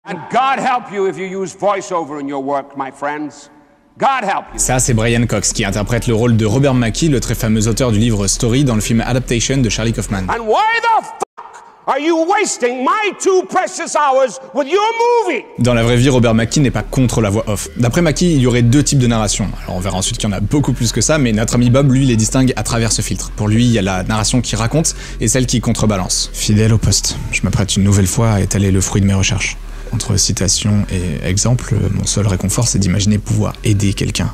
And God help you if you use voice-over in your work, my friends. God help you. Ça, c'est Brian Cox qui interprète le rôle de Robert McKee, le très fameux auteur du livre Story dans le film Adaptation de Charlie Kaufman. And why the fuck are you wasting my 2 precious hours with your movie? Dans la vraie vie, Robert McKee n'est pas contre la voix off. D'après McKee, il y aurait 2 types de narration. Alors on verra ensuite qu'il y en a beaucoup plus que ça, mais notre ami Bob, lui, les distingue à travers ce filtre. Pour lui, il y a la narration qui raconte et celle qui contrebalance. Fidèle au poste, je m'apprête une nouvelle fois à étaler le fruit de mes recherches. Entre citation et exemple, mon seul réconfort, c'est d'imaginer pouvoir aider quelqu'un.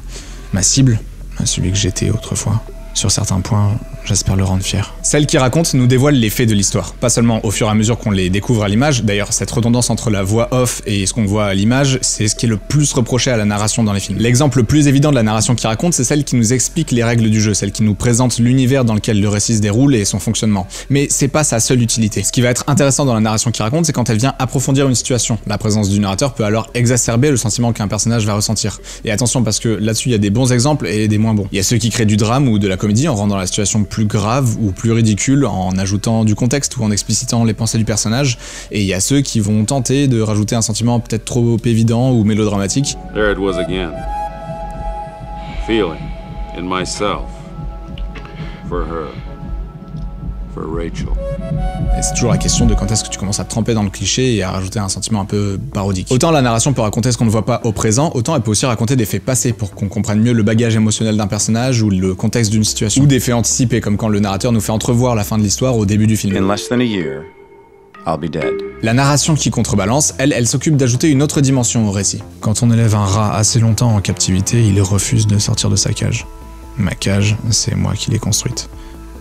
Ma cible, celui que j'étais autrefois. Sur certains points, j'espère le rendre fier. Celle qui raconte nous dévoile les faits de l'histoire, pas seulement au fur et à mesure qu'on les découvre à l'image. D'ailleurs, cette redondance entre la voix off et ce qu'on voit à l'image, c'est ce qui est le plus reproché à la narration dans les films. L'exemple le plus évident de la narration qui raconte, c'est celle qui nous explique les règles du jeu, celle qui nous présente l'univers dans lequel le récit se déroule et son fonctionnement. Mais c'est pas sa seule utilité. Ce qui va être intéressant dans la narration qui raconte, c'est quand elle vient approfondir une situation. La présence du narrateur peut alors exacerber le sentiment qu'un personnage va ressentir. Et attention, parce que là-dessus, il y a des bons exemples et des moins bons. Il y a ceux qui créent du drame ou de la comédie en rendant la situation plus grave ou plus ridicule, en ajoutant du contexte ou en explicitant les pensées du personnage, et il y a ceux qui vont tenter de rajouter un sentiment peut-être trop évident ou mélodramatique. There it was again. Feeling in myself for her, for Rachel. Et c'est toujours la question de quand est-ce que tu commences à te tremper dans le cliché et à rajouter un sentiment un peu parodique. Autant la narration peut raconter ce qu'on ne voit pas au présent, autant elle peut aussi raconter des faits passés pour qu'on comprenne mieux le bagage émotionnel d'un personnage ou le contexte d'une situation. Ou des faits anticipés, comme quand le narrateur nous fait entrevoir la fin de l'histoire au début du film. In less than a year, I'll be dead. La narration qui contrebalance, elle s'occupe d'ajouter une autre dimension au récit. Quand on élève un rat assez longtemps en captivité, il refuse de sortir de sa cage. Ma cage, c'est moi qui l'ai construite.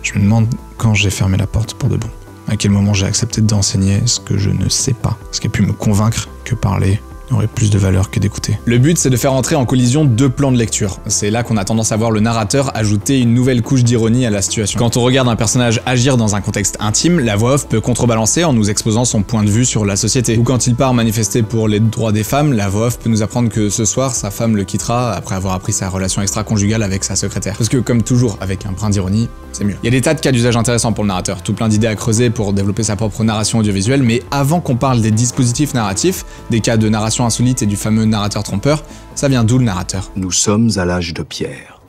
Je me demande quand j'ai fermé la porte pour de bon. À quel moment j'ai accepté d'enseigner ce que je ne sais pas, ce qui a pu me convaincre que parler aurait plus de valeur que d'écouter. Le but, c'est de faire entrer en collision 2 plans de lecture. C'est là qu'on a tendance à voir le narrateur ajouter une nouvelle couche d'ironie à la situation. Quand on regarde un personnage agir dans un contexte intime, la voix off peut contrebalancer en nous exposant son point de vue sur la société. Ou quand il part manifester pour les droits des femmes, la voix off peut nous apprendre que ce soir, sa femme le quittera après avoir appris sa relation extra-conjugale avec sa secrétaire. Parce que comme toujours, avec un brin d'ironie, c'est mieux. Il y a des tas de cas d'usage intéressants pour le narrateur, tout plein d'idées à creuser pour développer sa propre narration audiovisuelle, mais avant qu'on parle des dispositifs narratifs, des cas de narration insolite et du fameux narrateur trompeur, ça vient d'où le narrateur? Nous sommes à l'âge de Pierre.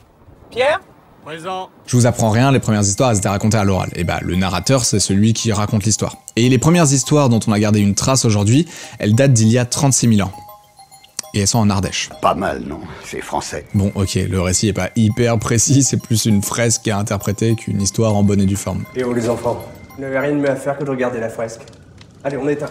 Pierre? Présent. Je vous apprends rien, les premières histoires elles étaient racontées à l'oral. Et bah le narrateur c'est celui qui raconte l'histoire. Et les premières histoires dont on a gardé une trace aujourd'hui, elles datent d'il y a 36 000 ans. Et elles sont en Ardèche. Pas mal, non? C'est français. Bon, ok, le récit est pas hyper précis, c'est plus une fresque à interpréter qu'une histoire en bonne et due forme. Et oh les enfants, vous n'avez rien de mieux à faire que de regarder la fresque. Allez, on éteint.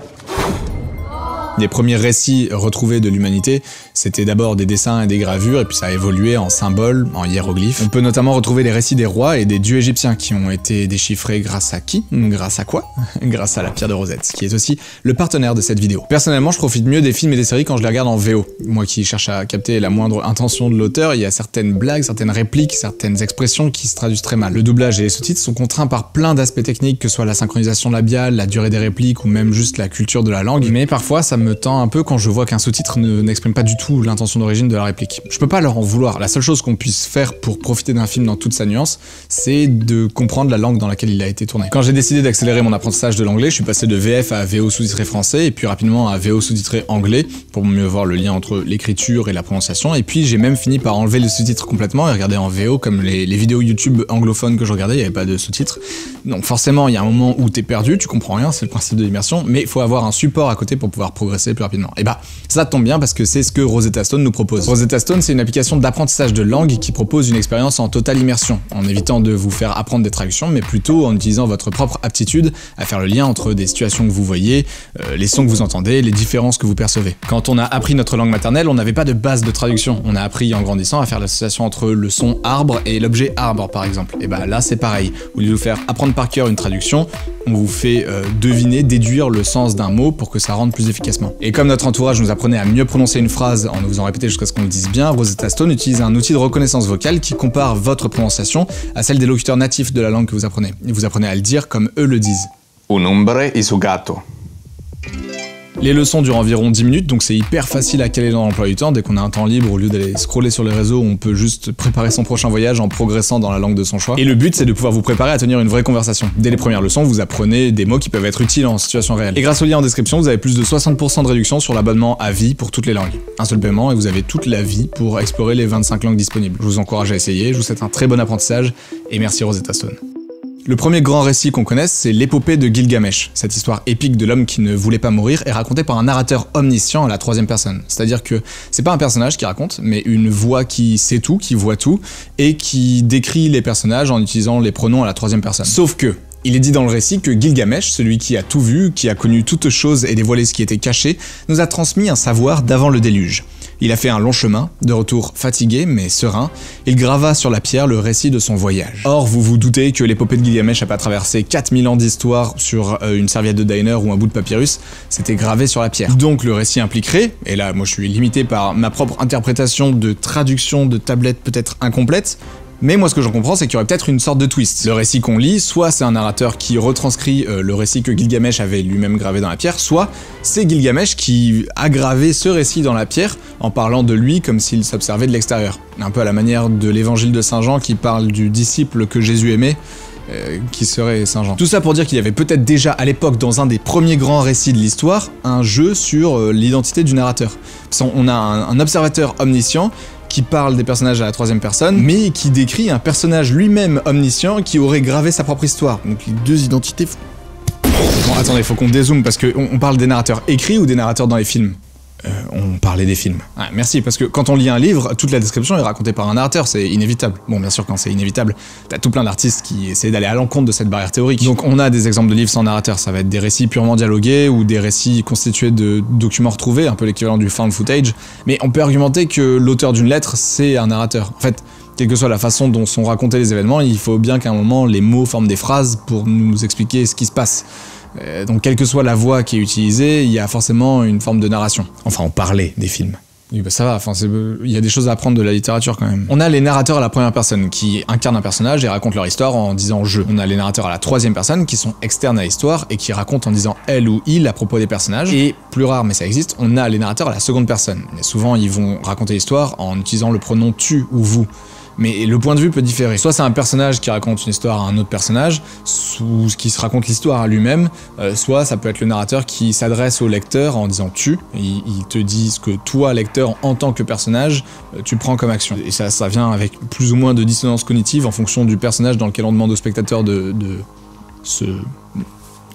Les premiers récits retrouvés de l'humanité, c'était d'abord des dessins et des gravures, et puis ça a évolué en symboles, en hiéroglyphes. On peut notamment retrouver les récits des rois et des dieux égyptiens qui ont été déchiffrés grâce à qui? Grâce à quoi? Grâce à la pierre de Rosette, qui est aussi le partenaire de cette vidéo. Personnellement, je profite mieux des films et des séries quand je les regarde en VO. Moi qui cherche à capter la moindre intention de l'auteur, il y a certaines blagues, certaines répliques, certaines expressions qui se traduisent très mal. Le doublage et les sous-titres sont contraints par plein d'aspects techniques, que ce soit la synchronisation labiale, la durée des répliques ou même juste la culture de la langue, mais parfois ça me tend un peu quand je vois qu'un sous-titre n'exprime pas du tout l'intention d'origine de la réplique. Je peux pas leur en vouloir. La seule chose qu'on puisse faire pour profiter d'un film dans toute sa nuance, c'est de comprendre la langue dans laquelle il a été tourné. Quand j'ai décidé d'accélérer mon apprentissage de l'anglais, je suis passé de VF à VO sous-titré français et puis rapidement à VO sous-titré anglais pour mieux voir le lien entre l'écriture et la prononciation. Et puis j'ai même fini par enlever les sous-titres complètement et regarder en VO comme les vidéos YouTube anglophones que je regardais, il n'y avait pas de sous-titres. Donc forcément, il y a un moment où t'es perdu, tu comprends rien, c'est le principe de l'immersion, mais il faut avoir un support à côté pour pouvoir progresser plus rapidement. Et bah, ça tombe bien parce que c'est ce que Rosetta Stone nous propose. Rosetta Stone, c'est une application d'apprentissage de langue qui propose une expérience en totale immersion, en évitant de vous faire apprendre des traductions, mais plutôt en utilisant votre propre aptitude à faire le lien entre des situations que vous voyez, les sons que vous entendez, les différences que vous percevez. Quand on a appris notre langue maternelle, on n'avait pas de base de traduction. On a appris en grandissant à faire l'association entre le son arbre et l'objet arbre, par exemple. Et bah là, c'est pareil. Au lieu de vous faire apprendre par cœur une traduction, on vous fait deviner, déduire le sens d'un mot pour que ça rentre plus efficacement. Et comme notre entourage nous apprenait à mieux prononcer une phrase en nous faisant répéter jusqu'à ce qu'on le dise bien, Rosetta Stone utilise un outil de reconnaissance vocale qui compare votre prononciation à celle des locuteurs natifs de la langue que vous apprenez. Et vous apprenez à le dire comme eux le disent. Un hombre y su gato. Les leçons durent environ 10 minutes, donc c'est hyper facile à caler dans l'emploi du temps. Dès qu'on a un temps libre, au lieu d'aller scroller sur les réseaux, on peut juste préparer son prochain voyage en progressant dans la langue de son choix. Et le but, c'est de pouvoir vous préparer à tenir une vraie conversation. Dès les premières leçons, vous apprenez des mots qui peuvent être utiles en situation réelle. Et grâce au lien en description, vous avez plus de 60% de réduction sur l'abonnement à vie pour toutes les langues. Un seul paiement et vous avez toute la vie pour explorer les 25 langues disponibles. Je vous encourage à essayer, je vous souhaite un très bon apprentissage et merci Rosetta Stone. Le premier grand récit qu'on connaisse, c'est l'épopée de Gilgamesh. Cette histoire épique de l'homme qui ne voulait pas mourir est racontée par un narrateur omniscient à la troisième personne. C'est-à-dire que c'est pas un personnage qui raconte, mais une voix qui sait tout, qui voit tout, et qui décrit les personnages en utilisant les pronoms à la troisième personne. Sauf que, il est dit dans le récit que Gilgamesh, celui qui a tout vu, qui a connu toutes choses et dévoilé ce qui était caché, nous a transmis un savoir d'avant le déluge. Il a fait un long chemin, de retour fatigué mais serein, il grava sur la pierre le récit de son voyage. Or, vous vous doutez que l'épopée de Gilgamesh a pas traversé 4000 ans d'histoire sur une serviette de diner ou un bout de papyrus, c'était gravé sur la pierre. Donc le récit impliquerait, et là moi je suis limité par ma propre interprétation de traduction de tablette peut-être incomplète, mais moi ce que j'en comprends c'est qu'il y aurait peut-être une sorte de twist. Le récit qu'on lit, soit c'est un narrateur qui retranscrit le récit que Gilgamesh avait lui-même gravé dans la pierre, soit c'est Gilgamesh qui a gravé ce récit dans la pierre en parlant de lui comme s'il s'observait de l'extérieur. Un peu à la manière de l'évangile de Saint Jean qui parle du disciple que Jésus aimait, qui serait Saint Jean. Tout ça pour dire qu'il y avait peut-être déjà à l'époque, dans un des premiers grands récits de l'histoire, un jeu sur l'identité du narrateur. On a un observateur omniscient qui parle des personnages à la troisième personne, mais qui décrit un personnage lui-même omniscient qui aurait gravé sa propre histoire. Donc les deux identités... Bon, attendez, faut qu'on dézoome, parce qu'on parle des narrateurs écrits ou des narrateurs dans les films ? On parlait des films. Ah, merci, parce que quand on lit un livre, toute la description est racontée par un narrateur, c'est inévitable. Bon, bien sûr, quand c'est inévitable, t'as tout plein d'artistes qui essaient d'aller à l'encontre de cette barrière théorique. Donc on a des exemples de livres sans narrateur, ça va être des récits purement dialogués ou des récits constitués de documents retrouvés, un peu l'équivalent du found footage, mais on peut argumenter que l'auteur d'une lettre, c'est un narrateur. En fait, quelle que soit la façon dont sont racontés les événements, il faut bien qu'à un moment, les mots forment des phrases pour nous expliquer ce qui se passe. Donc quelle que soit la voix qui est utilisée, il y a forcément une forme de narration. Enfin, on parlait des films. Oui, bah ça va, enfin, il y a des choses à apprendre de la littérature quand même. On a les narrateurs à la première personne qui incarnent un personnage et racontent leur histoire en disant « je ». On a les narrateurs à la troisième personne qui sont externes à l'histoire et qui racontent en disant « elle » ou « il » à propos des personnages. Et plus rare, mais ça existe, on a les narrateurs à la seconde personne. Et souvent, ils vont raconter l'histoire en utilisant le pronom « tu » ou « vous ». Mais le point de vue peut différer. Soit c'est un personnage qui raconte une histoire à un autre personnage, ou qui se raconte l'histoire à lui-même, soit ça peut être le narrateur qui s'adresse au lecteur en disant tu, il te dit ce que toi, lecteur, en tant que personnage, tu prends comme action. Et ça vient avec plus ou moins de dissonance cognitive en fonction du personnage dans lequel on demande au spectateur de se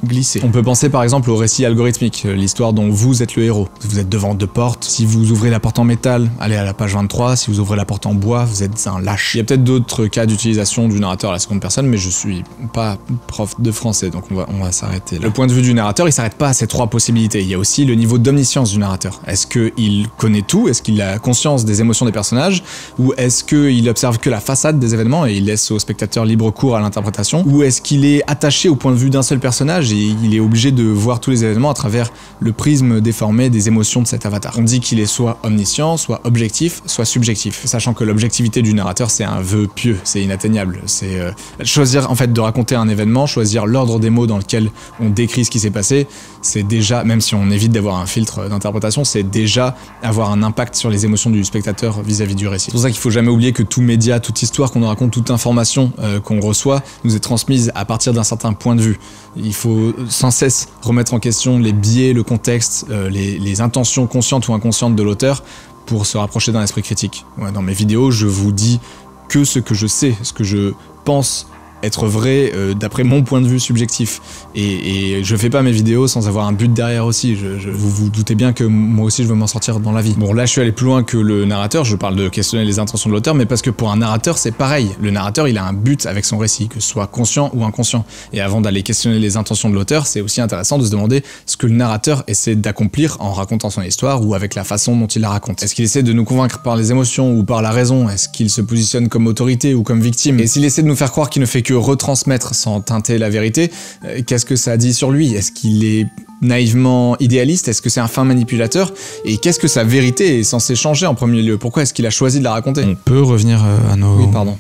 glisser. On peut penser par exemple au récit algorithmique, l'histoire dont vous êtes le héros. Vous êtes devant deux portes, si vous ouvrez la porte en métal, allez à la page 23, si vous ouvrez la porte en bois, vous êtes un lâche. Il y a peut-être d'autres cas d'utilisation du narrateur à la seconde personne, mais je suis pas prof de français, donc on va s'arrêter là. Le point de vue du narrateur, il s'arrête pas à ces trois possibilités, il y a aussi le niveau d'omniscience du narrateur. Est-ce qu'il connaît tout? Est-ce qu'il a conscience des émotions des personnages? Ou est-ce qu'il observe que la façade des événements et il laisse au spectateur libre cours à l'interprétation? Ou est-ce qu'il est attaché au point de vue d'un seul personnage et il est obligé de voir tous les événements à travers le prisme déformé des émotions de cet avatar. On dit qu'il est soit omniscient, soit objectif, soit subjectif, sachant que l'objectivité du narrateur c'est un vœu pieux, c'est inatteignable, c'est choisir en fait de raconter un événement, choisir l'ordre des mots dans lequel on décrit ce qui s'est passé, c'est déjà, même si on évite d'avoir un filtre d'interprétation, c'est déjà avoir un impact sur les émotions du spectateur vis-à-vis du récit. C'est pour ça qu'il faut jamais oublier que tout média, toute histoire qu'on nous raconte, toute information qu'on reçoit, nous est transmise à partir d'un certain point de vue. Il faut sans cesse remettre en question les biais, le contexte, les intentions conscientes ou inconscientes de l'auteur pour se rapprocher d'un esprit critique. Ouais, dans mes vidéos, je vous dis que ce que je sais, ce que je pense être vrai d'après mon point de vue subjectif. Et je fais pas mes vidéos sans avoir un but derrière aussi. Vous vous doutez bien que moi aussi je veux m'en sortir dans la vie. Bon là je suis allé plus loin que le narrateur, je parle de questionner les intentions de l'auteur, mais parce que pour un narrateur c'est pareil. Le narrateur il a un but avec son récit, que ce soit conscient ou inconscient. Et avant d'aller questionner les intentions de l'auteur, c'est aussi intéressant de se demander ce que le narrateur essaie d'accomplir en racontant son histoire ou avec la façon dont il la raconte. Est-ce qu'il essaie de nous convaincre par les émotions ou par la raison? Est-ce qu'il se positionne comme autorité ou comme victime? Et s'il essaie de nous faire croire qu'il ne fait que retransmettre sans teinter la vérité, qu'est-ce que ça dit sur lui? Est-ce qu'il est naïvement idéaliste? Est-ce que c'est un fin manipulateur? Et qu'est-ce que sa vérité est censée changer en premier lieu? Pourquoi est-ce qu'il a choisi de la raconter? On peut revenir à nos... Oui, pardon.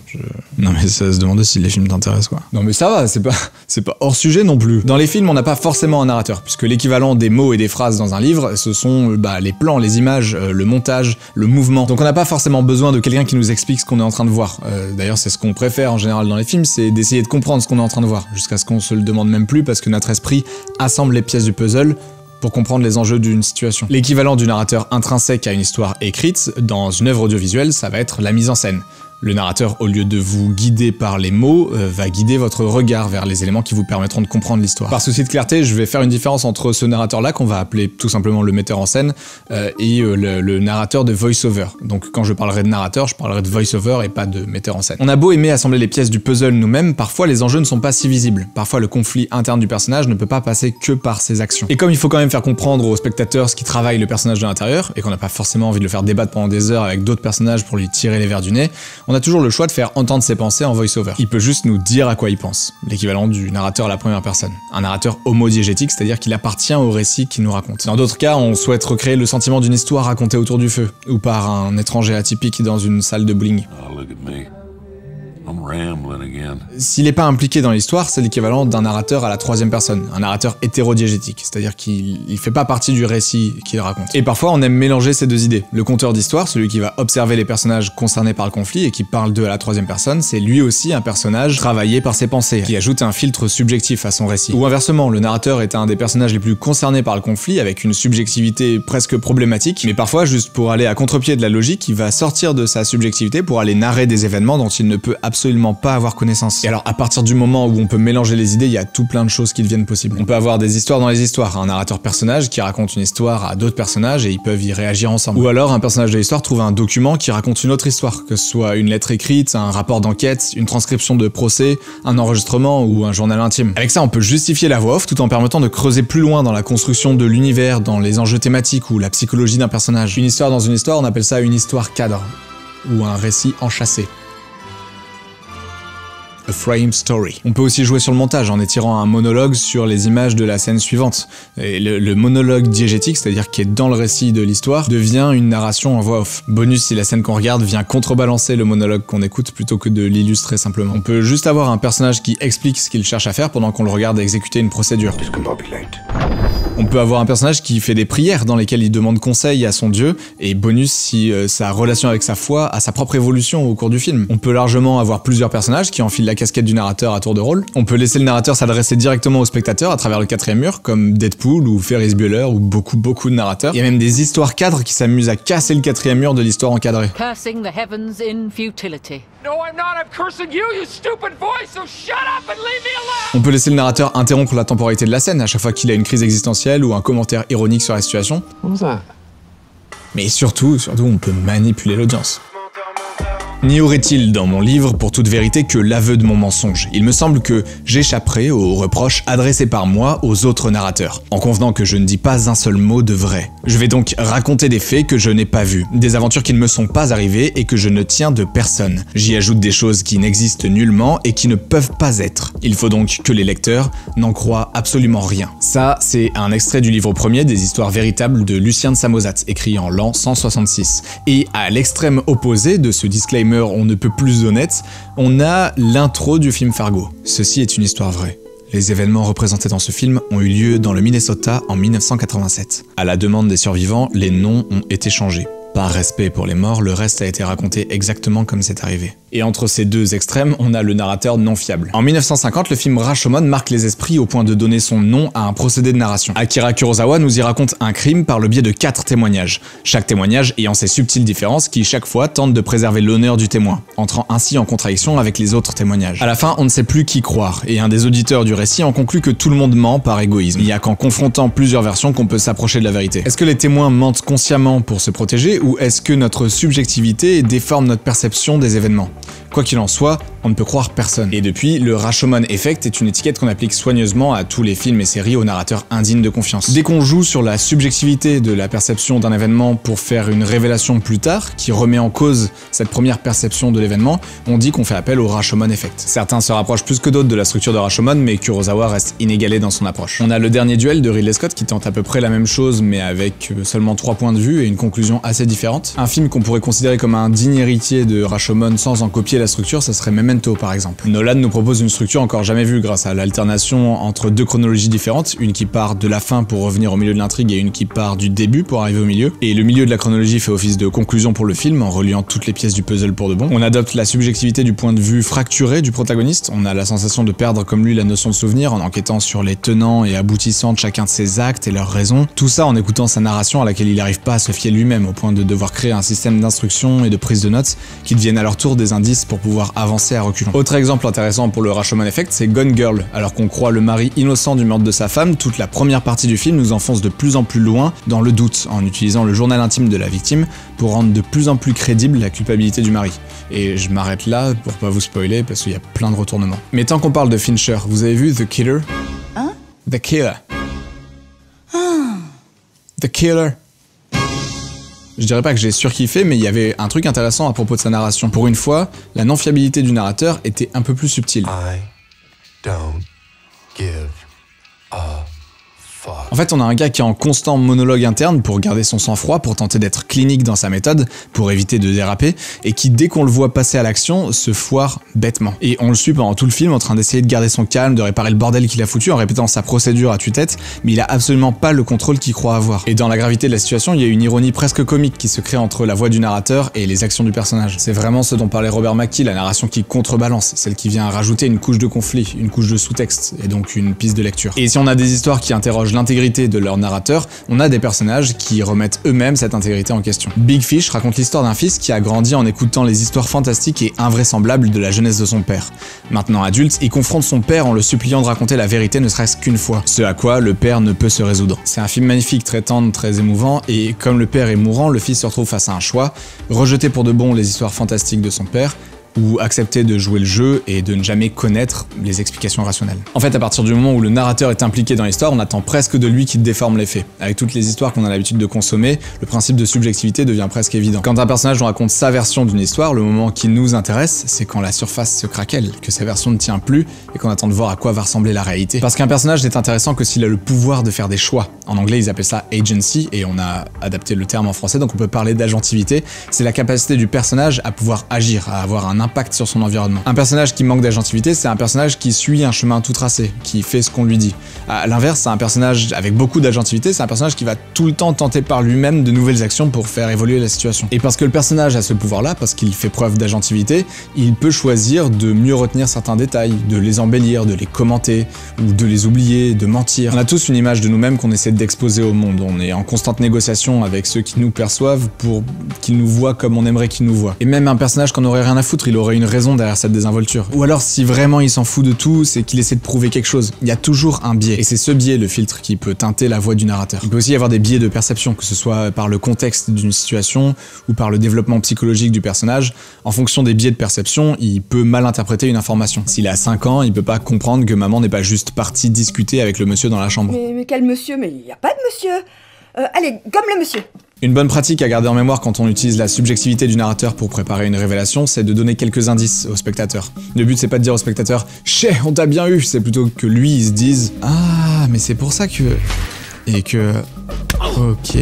Non mais ça se demandait si les films t'intéressent, quoi. Non mais ça va, c'est pas hors sujet non plus. Dans les films, on n'a pas forcément un narrateur, puisque l'équivalent des mots et des phrases dans un livre, ce sont les plans, les images, le montage, le mouvement. Donc on n'a pas forcément besoin de quelqu'un qui nous explique ce qu'on est en train de voir. D'ailleurs, c'est ce qu'on préfère en général dans les films, c'est d'essayer de comprendre ce qu'on est en train de voir, jusqu'à ce qu'on se le demande même plus, parce que notre esprit assemble les pièces du puzzle pour comprendre les enjeux d'une situation. L'équivalent du narrateur intrinsèque à une histoire écrite, dans une œuvre audiovisuelle, ça va être la mise en scène. Le narrateur, au lieu de vous guider par les mots, va guider votre regard vers les éléments qui vous permettront de comprendre l'histoire. Par souci de clarté, je vais faire une différence entre ce narrateur-là, qu'on va appeler tout simplement le metteur en scène, et le narrateur de voice-over. Donc quand je parlerai de narrateur, je parlerai de voice-over et pas de metteur en scène. On a beau aimer assembler les pièces du puzzle nous-mêmes, parfois les enjeux ne sont pas si visibles. Parfois le conflit interne du personnage ne peut pas passer que par ses actions. Et comme il faut quand même faire comprendre aux spectateurs ce qui travaille le personnage de l'intérieur, et qu'on n'a pas forcément envie de le faire débattre pendant des heures avec d'autres personnages pour lui tirer les vers du nez, on a toujours le choix de faire entendre ses pensées en voice-over. Il peut juste nous dire à quoi il pense, l'équivalent du narrateur à la première personne. Un narrateur homodiégétique, c'est-à-dire qu'il appartient au récit qu'il nous raconte. Dans d'autres cas, on souhaite recréer le sentiment d'une histoire racontée autour du feu, ou par un étranger atypique dans une salle de bowling. Oh, look at me. I'm rambling again. S'il n'est pas impliqué dans l'histoire, c'est l'équivalent d'un narrateur à la troisième personne, un narrateur hétérodiégétique, c'est-à-dire qu'il fait pas partie du récit qu'il raconte. Et parfois on aime mélanger ces deux idées. Le conteur d'histoire, celui qui va observer les personnages concernés par le conflit et qui parle d'eux à la troisième personne, c'est lui aussi un personnage travaillé par ses pensées, qui ajoute un filtre subjectif à son récit. Ou inversement, le narrateur est un des personnages les plus concernés par le conflit, avec une subjectivité presque problématique, mais parfois juste pour aller à contre-pied de la logique, il va sortir de sa subjectivité pour aller narrer des événements dont il ne peut absolument pas avoir connaissance. Et alors à partir du moment où on peut mélanger les idées, il y a tout plein de choses qui deviennent possibles. On peut avoir des histoires dans les histoires, un narrateur personnage qui raconte une histoire à d'autres personnages et ils peuvent y réagir ensemble. Ou alors un personnage de l'histoire trouve un document qui raconte une autre histoire, que ce soit une lettre écrite, un rapport d'enquête, une transcription de procès, un enregistrement ou un journal intime. Avec ça, on peut justifier la voix off tout en permettant de creuser plus loin dans la construction de l'univers, dans les enjeux thématiques ou la psychologie d'un personnage. Une histoire dans une histoire, on appelle ça une histoire cadre, ou un récit enchâssé. A frame story. On peut aussi jouer sur le montage en étirant un monologue sur les images de la scène suivante. Et le monologue diégétique, c'est-à-dire qui est dans le récit de l'histoire, devient une narration en voix off. Bonus si la scène qu'on regarde vient contrebalancer le monologue qu'on écoute plutôt que de l'illustrer simplement. On peut juste avoir un personnage qui explique ce qu'il cherche à faire pendant qu'on le regarde exécuter une procédure. On peut avoir un personnage qui fait des prières dans lesquelles il demande conseil à son dieu, et bonus si sa relation avec sa foi a sa propre évolution au cours du film. On peut largement avoir plusieurs personnages qui enfilent la casquette du narrateur à tour de rôle. On peut laisser le narrateur s'adresser directement au spectateur à travers le quatrième mur, comme Deadpool ou Ferris Bueller ou beaucoup de narrateurs. Il y a même des histoires cadres qui s'amusent à casser le quatrième mur de l'histoire encadrée. Cursing the heavens in futility. No, I'm not. I'm cursing you, you stupid boy, so shut up and leave me alone! On peut laisser le narrateur interrompre la temporalité de la scène à chaque fois qu'il a une crise existentielle ou un commentaire ironique sur la situation. Mais surtout, on peut manipuler l'audience. N'y aurait-il dans mon livre, pour toute vérité, que l'aveu de mon mensonge? Il me semble que j'échapperai aux reproches adressés par moi aux autres narrateurs, en convenant que je ne dis pas un seul mot de vrai. Je vais donc raconter des faits que je n'ai pas vus, des aventures qui ne me sont pas arrivées et que je ne tiens de personne. J'y ajoute des choses qui n'existent nullement et qui ne peuvent pas être. Il faut donc que les lecteurs n'en croient absolument rien. Ça, c'est un extrait du livre premier des histoires véritables de Lucien de Samosate, écrit en l'an 166. Et à l'extrême opposé de ce disclaimer on ne peut plus honnête, on a l'intro du film Fargo. Ceci est une histoire vraie. Les événements représentés dans ce film ont eu lieu dans le Minnesota en 1987. À la demande des survivants, les noms ont été changés. Par respect pour les morts, le reste a été raconté exactement comme c'est arrivé. Et entre ces deux extrêmes, on a le narrateur non fiable. En 1950, le film Rashomon marque les esprits au point de donner son nom à un procédé de narration. Akira Kurosawa nous y raconte un crime par le biais de 4 témoignages, chaque témoignage ayant ses subtiles différences qui chaque fois tentent de préserver l'honneur du témoin, entrant ainsi en contradiction avec les autres témoignages. À la fin, on ne sait plus qui croire, et un des auditeurs du récit en conclut que tout le monde ment par égoïsme. Il n'y a qu'en confrontant plusieurs versions qu'on peut s'approcher de la vérité. Est-ce que les témoins mentent consciemment pour se protéger, ou est-ce que notre subjectivité déforme notre perception des événements? Quoi qu'il en soit, On ne peut croire personne. Et depuis, le Rashomon Effect est une étiquette qu'on applique soigneusement à tous les films et séries aux narrateurs indignes de confiance. Dès qu'on joue sur la subjectivité de la perception d'un événement pour faire une révélation plus tard, qui remet en cause cette première perception de l'événement, on dit qu'on fait appel au Rashomon Effect. Certains se rapprochent plus que d'autres de la structure de Rashomon, mais Kurosawa reste inégalé dans son approche. On a le dernier duel de Ridley Scott qui tente à peu près la même chose, mais avec seulement 3 points de vue et une conclusion assez différente. Un film qu'on pourrait considérer comme un digne héritier de Rashomon sans en copier la structure, ça serait Memento par exemple. Nolan nous propose une structure encore jamais vue grâce à l'alternation entre 2 chronologies différentes, une qui part de la fin pour revenir au milieu de l'intrigue et une qui part du début pour arriver au milieu. Et le milieu de la chronologie fait office de conclusion pour le film en reliant toutes les pièces du puzzle pour de bon. On adopte la subjectivité du point de vue fracturé du protagoniste, on a la sensation de perdre comme lui la notion de souvenir en enquêtant sur les tenants et aboutissants de chacun de ses actes et leurs raisons. Tout ça en écoutant sa narration à laquelle il n'arrive pas à se fier lui-même au point de devoir créer un système d'instruction et de prise de notes qui deviennent à leur tour des indices pour pouvoir avancer à reculons. Autre exemple intéressant pour le Rashomon Effect, c'est Gone Girl. Alors qu'on croit le mari innocent du meurtre de sa femme, toute la première partie du film nous enfonce de plus en plus loin dans le doute, en utilisant le journal intime de la victime pour rendre de plus en plus crédible la culpabilité du mari. Et je m'arrête là pour pas vous spoiler parce qu'il y a plein de retournements. Mais tant qu'on parle de Fincher, vous avez vu The Killer? Hein? The Killer. The Killer. Je dirais pas que j'ai surkiffé, mais il y avait un truc intéressant à propos de sa narration. Pour une fois, la non-fiabilité du narrateur était un peu plus subtile. I don't give a fuck. En fait, on a un gars qui est en constant monologue interne pour garder son sang-froid, pour tenter d'être clinique dans sa méthode, pour éviter de déraper, et qui, dès qu'on le voit passer à l'action, se foire bêtement. Et on le suit pendant tout le film en train d'essayer de garder son calme, de réparer le bordel qu'il a foutu en répétant sa procédure à tue-tête, mais il a absolument pas le contrôle qu'il croit avoir. Et dans la gravité de la situation, il y a une ironie presque comique qui se crée entre la voix du narrateur et les actions du personnage. C'est vraiment ce dont parlait Robert McKee, la narration qui contrebalance, celle qui vient rajouter une couche de conflit, une couche de sous-texte, et donc une piste de lecture. Et si on a des histoires qui interrogent l'intégrité de leur narrateur, on a des personnages qui remettent eux-mêmes cette intégrité en question. Big Fish raconte l'histoire d'un fils qui a grandi en écoutant les histoires fantastiques et invraisemblables de la jeunesse de son père. Maintenant adulte, il confronte son père en le suppliant de raconter la vérité ne serait-ce qu'une fois, ce à quoi le père ne peut se résoudre. C'est un film magnifique, très tendre, très émouvant, et comme le père est mourant, le fils se retrouve face à un choix, rejeter pour de bon les histoires fantastiques de son père, ou accepter de jouer le jeu et de ne jamais connaître les explications rationnelles. En fait, à partir du moment où le narrateur est impliqué dans l'histoire, on attend presque de lui qu'il déforme les faits. Avec toutes les histoires qu'on a l'habitude de consommer, le principe de subjectivité devient presque évident. Quand un personnage nous raconte sa version d'une histoire, le moment qui nous intéresse, c'est quand la surface se craquelle, que sa version ne tient plus et qu'on attend de voir à quoi va ressembler la réalité. Parce qu'un personnage n'est intéressant que s'il a le pouvoir de faire des choix. En anglais, ils appellent ça agency, et on a adapté le terme en français, donc on peut parler d'agentivité. C'est la capacité du personnage à pouvoir agir, à avoir un impact sur son environnement. Un personnage qui manque d'agentivité, c'est un personnage qui suit un chemin tout tracé, qui fait ce qu'on lui dit. À l'inverse, c'est un personnage avec beaucoup d'agentivité, c'est un personnage qui va tout le temps tenter par lui-même de nouvelles actions pour faire évoluer la situation. Et parce que le personnage a ce pouvoir-là, parce qu'il fait preuve d'agentivité, il peut choisir de mieux retenir certains détails, de les embellir, de les commenter, ou de les oublier, de mentir. On a tous une image de nous-mêmes qu'on essaie d'exposer au monde. On est en constante négociation avec ceux qui nous perçoivent pour qu'ils nous voient comme on aimerait qu'ils nous voient. Et même un personnage qu'on aurait rien à foutre, il aurait une raison derrière cette désinvolture. Ou alors si vraiment il s'en fout de tout, c'est qu'il essaie de prouver quelque chose. Il y a toujours un biais. Et c'est ce biais, le filtre, qui peut teinter la voix du narrateur. Il peut aussi y avoir des biais de perception, que ce soit par le contexte d'une situation ou par le développement psychologique du personnage. En fonction des biais de perception, il peut mal interpréter une information. S'il a 5 ans, il peut pas comprendre que maman n'est pas juste partie discuter avec le monsieur dans la chambre. Mais quel monsieur? Mais il y a pas de monsieur. Allez, gomme le monsieur. Une bonne pratique à garder en mémoire quand on utilise la subjectivité du narrateur pour préparer une révélation, c'est de donner quelques indices au spectateur. Le but, c'est pas de dire au spectateur « Chais, on t'a bien eu », c'est plutôt que lui, il se dise « Ah, mais c'est pour ça que... » et que... Ok,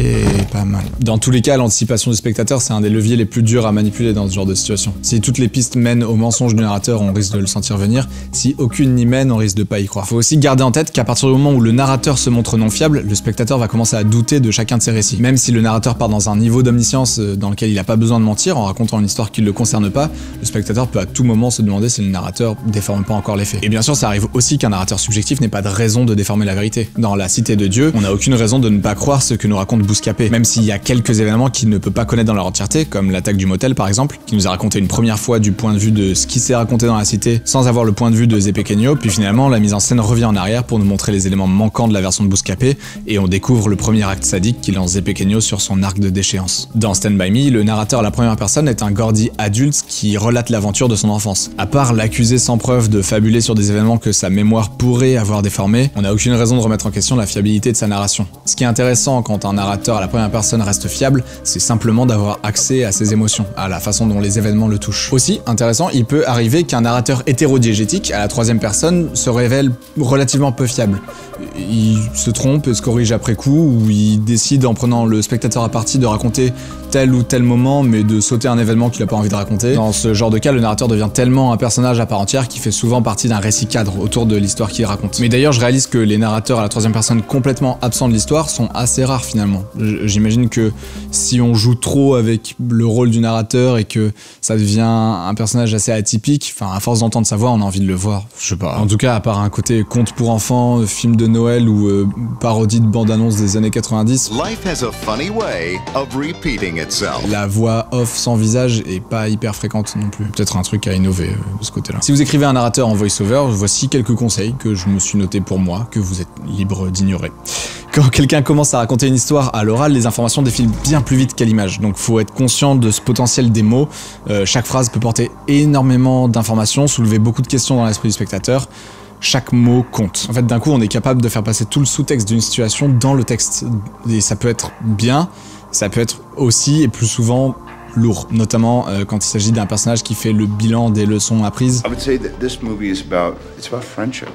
pas mal. Dans tous les cas, l'anticipation du spectateur, c'est un des leviers les plus durs à manipuler dans ce genre de situation. Si toutes les pistes mènent au mensonge du narrateur, on risque de le sentir venir. Si aucune n'y mène, on risque de pas y croire. Faut aussi garder en tête qu'à partir du moment où le narrateur se montre non fiable, le spectateur va commencer à douter de chacun de ses récits. Même si le narrateur part dans un niveau d'omniscience dans lequel il a pas besoin de mentir, en racontant une histoire qui ne le concerne pas, le spectateur peut à tout moment se demander si le narrateur déforme pas encore les faits. Et bien sûr, ça arrive aussi qu'un narrateur subjectif n'ait pas de raison de déformer la vérité. Dans La Cité de Dieu, on n'a aucune raison de ne pas croire ce que nous raconte Bouscapé, même s'il y a quelques événements qu'il ne peut pas connaître dans leur entièreté, comme l'attaque du motel par exemple, qui nous a raconté une première fois du point de vue de ce qui s'est raconté dans la cité, sans avoir le point de vue de Zé Pequeno, puis finalement la mise en scène revient en arrière pour nous montrer les éléments manquants de la version de Bouscapé, et on découvre le premier acte sadique qui lance Zé Pequeno sur son arc de déchéance. Dans Stand By Me, le narrateur à la première personne est un Gordy adulte qui relate l'aventure de son enfance. À part l'accuser sans preuve de fabuler sur des événements que sa mémoire pourrait avoir déformés, on n'a aucune raison de remettre en question la fiabilité de sa narration. Ce qui est intéressant quand un narrateur à la première personne reste fiable, c'est simplement d'avoir accès à ses émotions, à la façon dont les événements le touchent. Aussi, intéressant, il peut arriver qu'un narrateur hétérodiégétique à la troisième personne se révèle relativement peu fiable. Il se trompe et se corrige après coup, ou il décide en prenant le spectateur à partie de raconter tel ou tel moment, mais de sauter un événement qu'il a pas envie de raconter. Dans ce genre de cas, le narrateur devient tellement un personnage à part entière qui fait souvent partie d'un récit cadre autour de l'histoire qu'il raconte. Mais d'ailleurs, je réalise que les narrateurs à la troisième personne complètement absents de l'histoire sont assez rares finalement. J'imagine que si on joue trop avec le rôle du narrateur et que ça devient un personnage assez atypique, enfin à force d'entendre sa voix, on a envie de le voir. Je sais pas. En tout cas, à part un côté conte pour enfants, film de Noël ou parodie de bande-annonce des années 90, Life has a funny way of repeating itself. La voix off sans visage est pas hyper fréquente non plus. Peut-être un truc à innover de ce côté-là. Si vous écrivez un narrateur en voice-over, voici quelques conseils que je me suis noté pour moi, que vous êtes libre d'ignorer. Quand quelqu'un commence à raconter une histoire à l'oral, les informations défilent bien plus vite qu'à l'image, donc faut être conscient de ce potentiel des mots. Chaque phrase peut porter énormément d'informations, soulever beaucoup de questions dans l'esprit du spectateur. Chaque mot compte. En fait, d'un coup, on est capable de faire passer tout le sous-texte d'une situation dans le texte. Et ça peut être bien, ça peut être aussi, et plus souvent, lourd, notamment quand il s'agit d'un personnage qui fait le bilan des leçons apprises.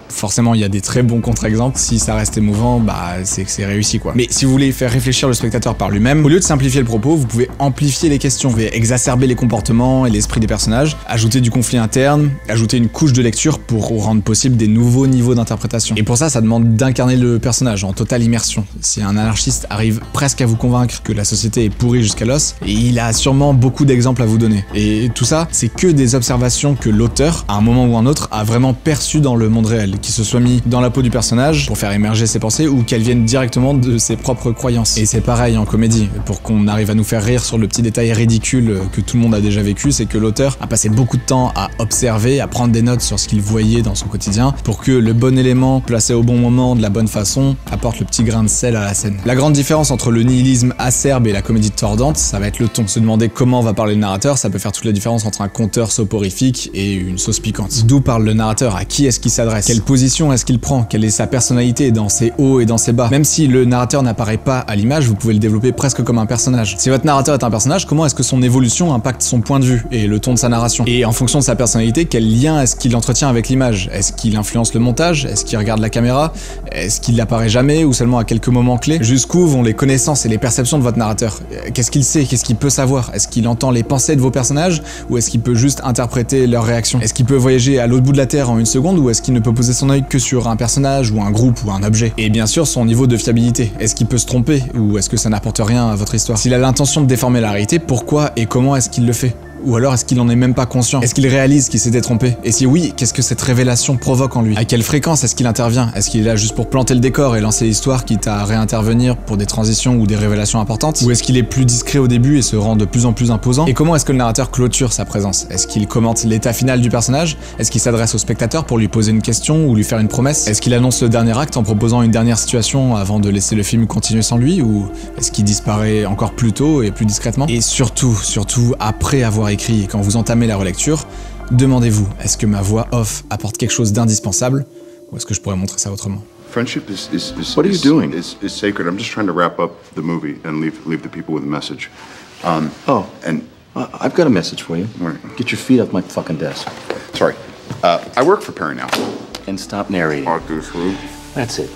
Forcément, il y a des très bons contre-exemples. Si ça reste émouvant, bah c'est que c'est réussi quoi. Mais si vous voulez faire réfléchir le spectateur par lui-même, au lieu de simplifier le propos, vous pouvez amplifier les questions, vous pouvez exacerber les comportements et l'esprit des personnages, ajouter du conflit interne, ajouter une couche de lecture pour rendre possible des nouveaux niveaux d'interprétation. Et pour ça demande d'incarner le personnage en totale immersion. Si un anarchiste arrive presque à vous convaincre que la société est pourrie jusqu'à l'os, et il a sûrement beaucoup d'exemples à vous donner. Et tout ça, c'est que des observations que l'auteur, à un moment ou un autre, a vraiment perçues dans le monde réel, qu'il se soit mis dans la peau du personnage pour faire émerger ses pensées ou qu'elles viennent directement de ses propres croyances. Et c'est pareil en comédie, pour qu'on arrive à nous faire rire sur le petit détail ridicule que tout le monde a déjà vécu, c'est que l'auteur a passé beaucoup de temps à observer, à prendre des notes sur ce qu'il voyait dans son quotidien, pour que le bon élément placé au bon moment, de la bonne façon, apporte le petit grain de sel à la scène. La grande différence entre le nihilisme acerbe et la comédie tordante, ça va être le ton. Se demander comment va parler le narrateur, ça peut faire toute la différence entre un conteur soporifique et une sauce piquante. D'où parle le narrateur, à qui est-ce qu'il s'adresse, quelle position est-ce qu'il prend, quelle est sa personnalité dans ses hauts et dans ses bas. Même si le narrateur n'apparaît pas à l'image, vous pouvez le développer presque comme un personnage. Si votre narrateur est un personnage, comment est-ce que son évolution impacte son point de vue et le ton de sa narration? Et en fonction de sa personnalité, quel lien est-ce qu'il entretient avec l'image? Est-ce qu'il influence le montage? Est-ce qu'il regarde la caméra? Est-ce qu'il apparaît jamais ou seulement à quelques moments clés? Jusqu'où vont les connaissances et les perceptions de votre narrateur? Qu'est-ce qu'il sait? Qu'est-ce qu'il peut savoir? Est-ce qu'il entend les pensées de vos personnages ou est-ce qu'il peut juste interpréter leurs réactions? Est-ce qu'il peut voyager à l'autre bout de la Terre en une seconde ou est-ce qu'il ne peut poser son œil que sur un personnage ou un groupe ou un objet? Et bien sûr, son niveau de fiabilité. Est-ce qu'il peut se tromper ou est-ce que ça n'apporte rien à votre histoire? S'il a l'intention de déformer la réalité, pourquoi et comment est-ce qu'il le fait? Ou alors est-ce qu'il en est même pas conscient? Est-ce qu'il réalise qu'il s'était trompé? Et si oui, qu'est-ce que cette révélation provoque en lui? À quelle fréquence est-ce qu'il intervient? Est-ce qu'il est là juste pour planter le décor et lancer l'histoire quitte à réintervenir pour des transitions ou des révélations importantes? Ou est-ce qu'il est plus discret au début et se rend de plus en plus imposant? Et comment est-ce que le narrateur clôture sa présence? Est-ce qu'il commente l'état final du personnage? Est-ce qu'il s'adresse au spectateur pour lui poser une question ou lui faire une promesse? Est-ce qu'il annonce le dernier acte en proposant une dernière situation avant de laisser le film continuer sans lui? Ou est-ce qu'il disparaît encore plus tôt et plus discrètement? Et surtout, après avoir écrit et quand vous entamez la relecture, demandez-vous, est-ce que ma voix off apporte quelque chose d'indispensable ou est-ce que je pourrais montrer ça autrement? Friendship what are you doing? Is sacred. I'm just trying to wrap up the movie and leave the people with a message. I've got a message for you. Right. Get your feet off my fucking desk. Sorry. I work for Perry now. And stop narrating. Arthur Swoop. That's it.